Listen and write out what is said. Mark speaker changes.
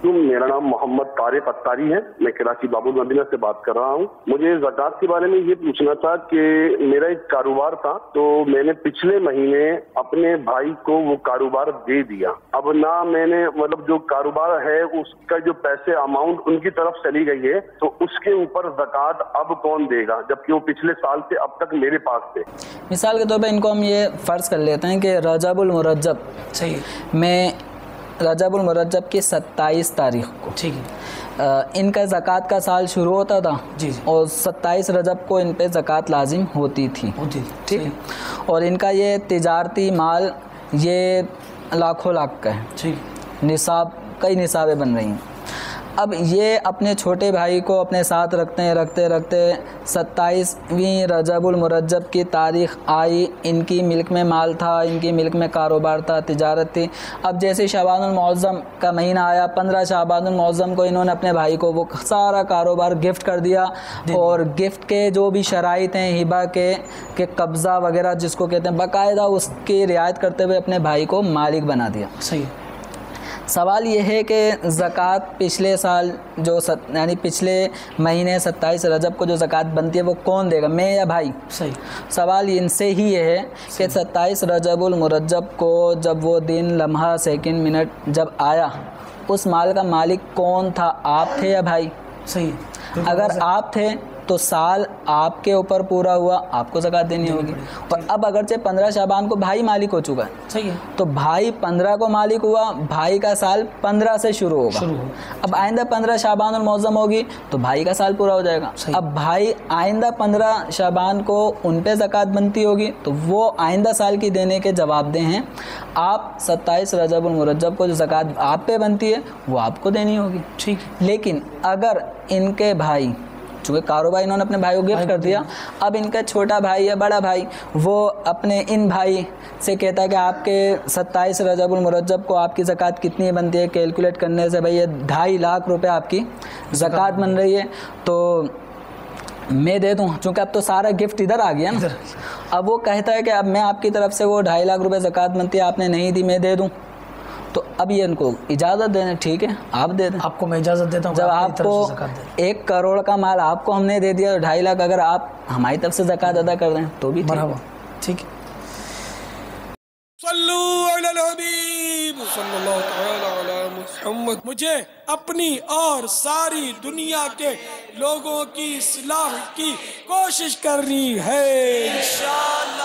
Speaker 1: मेरा नाम मोहम्मद तारिक अत्तारी है। मैं कराची बाबुल मदीना से बात कर रहा हूँ। मुझे ज़कात के बारे में ये पूछना था कि मेरा एक कारोबार था, तो मैंने पिछले महीने अपने भाई को वो कारोबार दे दिया। अब ना मैंने मतलब जो कारोबार है उसका जो पैसे अमाउंट उनकी तरफ चली गई है, तो उसके ऊपर ज़कात अब कौन देगा, जबकि वो पिछले साल से अब तक मेरे पास थे।
Speaker 2: मिसाल के तौर पर इनको हम ये फ़र्ज़ कर लेते हैं कि रजबुल मुरज्जब में रजबुल मुरज्जब की 27 तारीख़ को, ठीक है, इनका ज़कात का साल शुरू होता था जी, और 27 रजब को इन पे ज़कात लाजिम होती थी, ठीक है। और इनका ये तिजारती माल ये लाखों लाख का है, ठीक, निसाब, कई निसाबें बन रही हैं। अब ये अपने छोटे भाई को अपने साथ रखते 27वीं रजबुल मुरज्जब की तारीख़ आई, इनकी मिल्क में माल था, इनकी मिल्क में कारोबार था, तिजारत थी। अब जैसे शाबानुल मुअज़्ज़म का महीना आया, 15 शाबानुल मुअज़्ज़म को इन्होंने अपने भाई को वो सारा कारोबार गिफ्ट कर दिया, और गिफ्ट के जो भी शराइत हैं हिबा के कब्ज़ा वगैरह जिसको कहते हैं, बाकायदा उसकी रियायत करते हुए अपने भाई को मालिक बना दिया। सही। सवाल ये है कि ज़कात पिछले साल जो यानी पिछले महीने 27 रजब को जो ज़कात बनती है वो कौन देगा, मैं या भाई? सही। सवाल इनसे ही ये है कि 27 रजबुल मुरज्जब को जब वो दिन, लम्हा, सेकंड, मिनट जब आया, उस माल का मालिक कौन था, आप थे या भाई? सही। अगर आप थे तो साल आपके ऊपर पूरा हुआ, आपको ज़कात देनी होगी। और अब अगरचे 15 शाबान को भाई मालिक हो चुका है, सही है, तो भाई 15 को मालिक हुआ, भाई का साल 15 से शुरू होगा। अब आइंदा 15 शाबान और मौज़म होगी तो भाई का साल पूरा हो जाएगा। अब भाई आइंदा 15 शाबान को उन पे ज़कात बनती होगी, तो वो आइंदा साल की देने के जवाबदेह हैं। आप 27 रजबुल मुरज्जब को जो ज़कात आप पे बनती है वो आपको देनी होगी, ठीक। लेकिन अगर इनके भाई, चूँकि कारोबार इन्होंने अपने भाई को गिफ्ट कर दिया, अब इनका छोटा भाई या बड़ा भाई वो अपने इन भाई से कहता है कि आपके 27 रजबुल मुरज्जब को आपकी ज़कात कितनी बनती है, कैलकुलेट करने से भाई ये 2.5 लाख रुपए आपकी ज़कात बन रही है, तो मैं दे दूँ, चूँकि अब तो सारा गिफ्ट इधर आ गया ना। अब वो कहता है कि अब मैं आपकी तरफ से वो 2.5 लाख रुपए ज़कात बनती है, आपने नहीं दी, मैं दे दूँ, तो अब ये इनको इजाज़त देना, ठीक है, आप दे दें। आपको मैं इजाज़त देता हूँ। जब आपको 1 करोड़ का माल आपको हमने दे दिया, 2.5 लाख अगर आप हमारी तरफ से ज़कात अदा कर दें तो भी ठीक है।
Speaker 3: मुझे अपनी और सारी दुनिया के लोगों की इस्लाह की कोशिश करनी है इंशाअल्लाह।